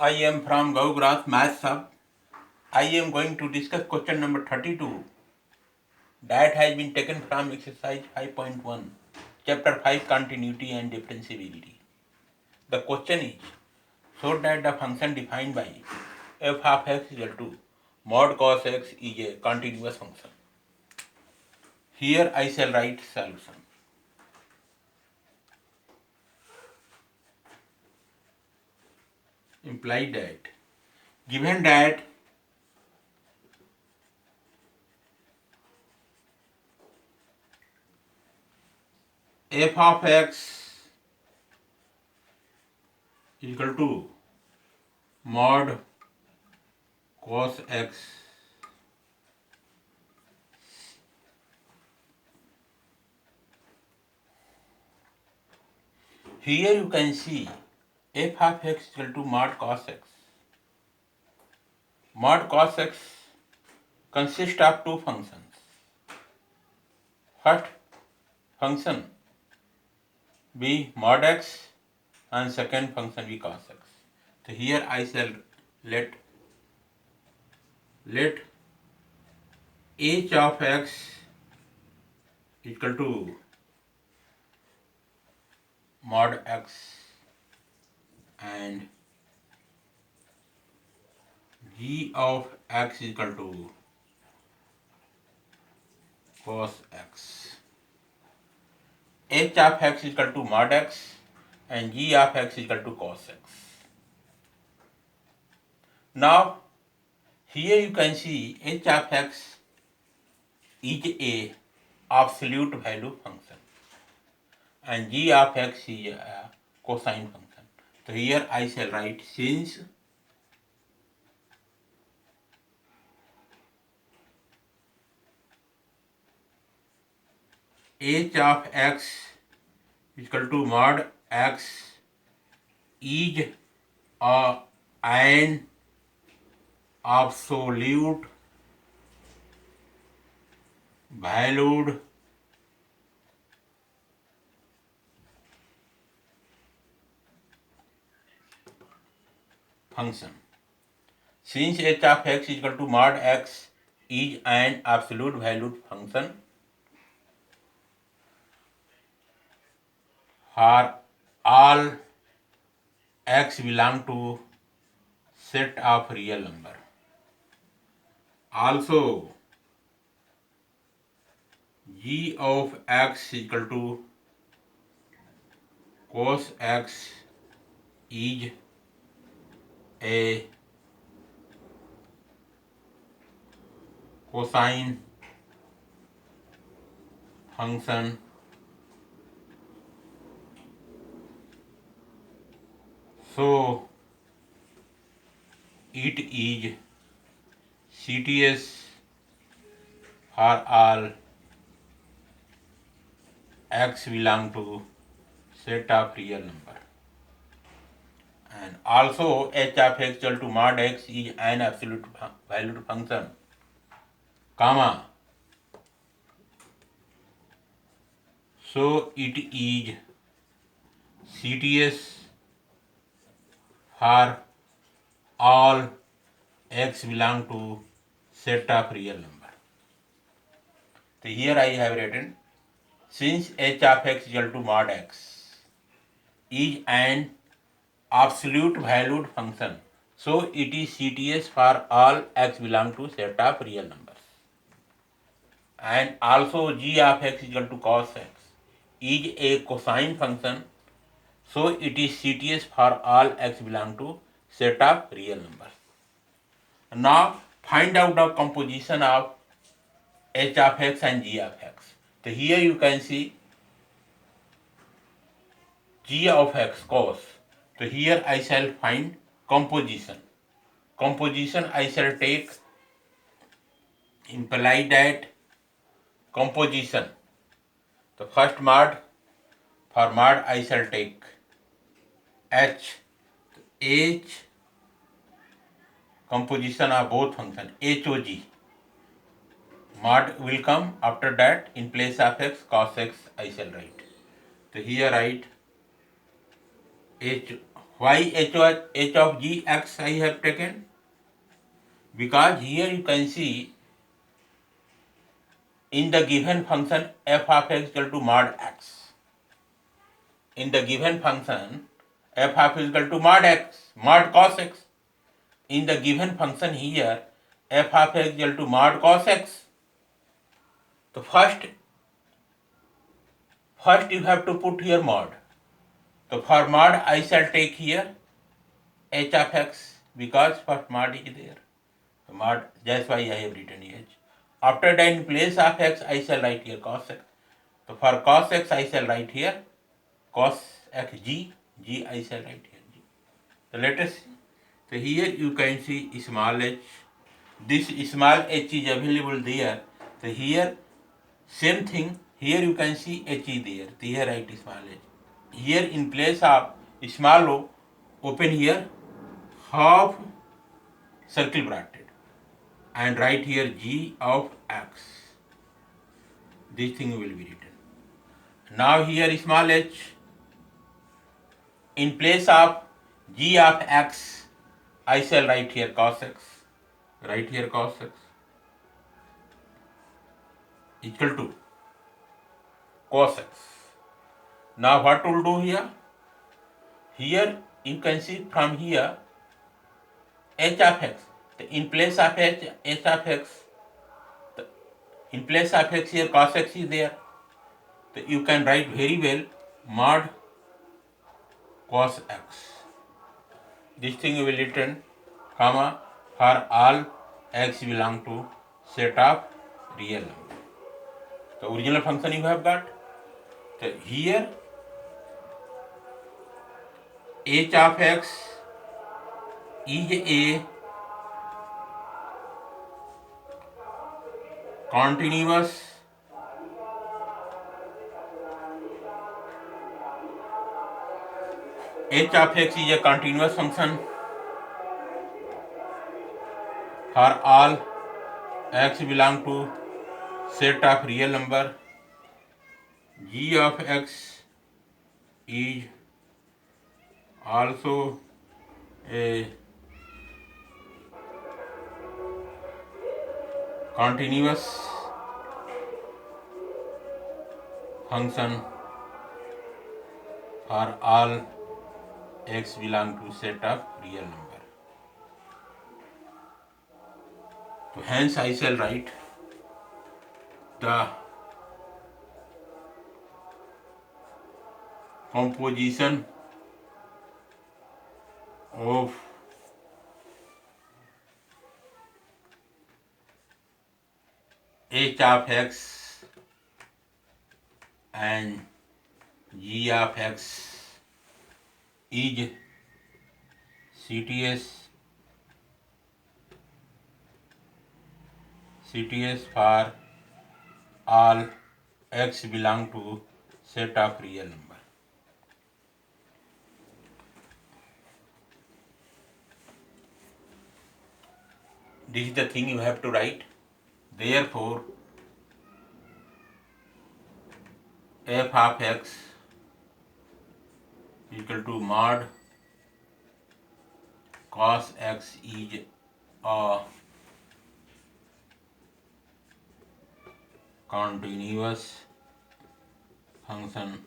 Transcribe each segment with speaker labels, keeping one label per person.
Speaker 1: I am from Gaugrass Math Sub. I am going to discuss question number 32 that has been taken from exercise 5.1, chapter 5, continuity and differentiability. The question is, show that the function defined by f of x is equal to mod cos x is a continuous function. Here I shall write solution. Imply that given that f of x is equal to mod cos x here you can see f of x is equal to mod cos x. Mod cos x consists of two functions. First function be mod x and second function be cos x. So here I shall let h of x equal to mod x and g of x equal to cos x. h of x equal to mod x and g of x equal to cos x. Now here you can see h of x is a absolute value function and g of x is a cosine function. So here I shall write since h of x is equal to mod x is an absolute valued function. Since h of x is equal to mod x is an absolute valued function for all x belong to set of real number. Also g of x is equal to cos x is a cosine function so it is CTS for all x belong to set of real number. And also h of x equal to mod x is an absolute valued function, comma, so it is CTS for all x belong to set of real number. So here I have written since h of x equal to mod x is an absolute valued function, so it is CTS for all x belong to set of real numbers. And also g of x equal to cos x is a cosine function, so it is CTS for all x belong to set of real numbers. Now find out the composition of h of x and g of x. So here you can see g of x cos. So here I shall find composition. Composition I shall take imply that composition. The first mod, for mod I shall take h. H composition of both function HOG. Mod will come after that. In place of x cos x I shall write. So here write h Why h of g x I have taken? Because here you can see in the given function f of x equal to mod x. In the given function f of x equal to mod x, mod cos x. In the given function here f of x equal to mod cos x. So first you have to put here mod. So for mod I shall take here h of x because first mod is there. So mod, that's why I have written h. After that in place of x I shall write here cos x. So for cos x I shall write here cos x g I shall write here g. So let us see. So here you can see small h. This small h is available there. So here same thing. Here you can see h is there. So here write small h. Here in place of small o, open here half circle bracket and write here g of x. This thing will be written. Now here small h, in place of g of x I shall write here cos x. Write here cos x equal to cos x. Now what will do here? Here you can see from here h of x. In place of h of x, in place of x here cos x is there. So you can write very well mod cos x. This thing will written comma for all x belong to set of real number. The original function you have got. So here h of x is a continuous h of x is a continuous function for all x belong to set of real number. G of x is also a continuous function for all x belong to set of real number. So hence I shall write the composition of h of x and g of x is CTS for all x belong to set of real number. This is the thing you have to write. Therefore, f of x equal to mod cos x is a continuous function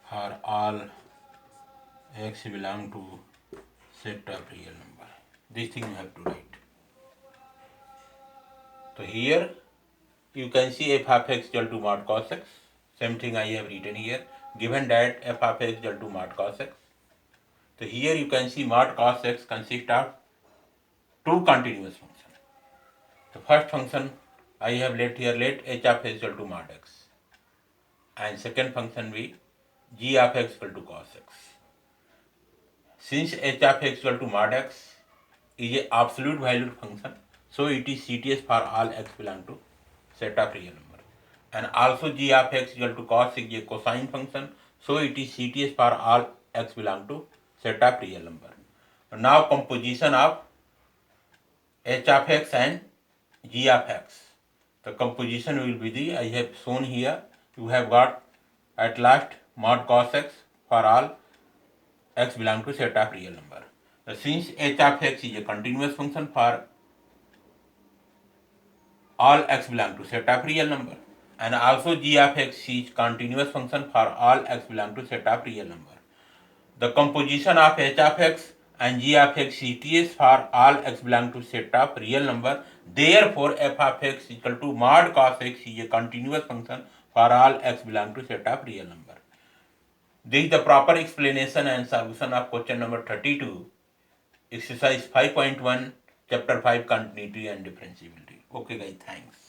Speaker 1: for all x belong to set of real number. This thing you have to write. So here you can see f of x equal to mod cos x. Same thing I have written here. Given that f of x equal to mod cos x. So here you can see mod cos x consists of two continuous functions. The first function I have let here, let h of x equal to mod x. And second function be g of x equal to cos x. Since h of x equal to mod x is a absolute valued function, so it is CTS for all x belong to set of real number. And also g of x equal to cos is a cosine function, so it is CTS for all x belong to set of real number. Now composition of h of x and g of x. The composition will be the, I have shown here, you have got at last mod cos x for all x belong to set of real number. Since h of x is a continuous function for all x belong to set of real number, and also g of x is continuous function for all x belong to set of real number. The composition of h of x and g of x is TS for all x belong to set of real number. Therefore, f of x equal to mod cos x is a continuous function for all x belong to set of real number. This is the proper explanation and solution of question number 32, exercise 5.1, chapter 5, continuity and differentiability. Okay guys, thanks.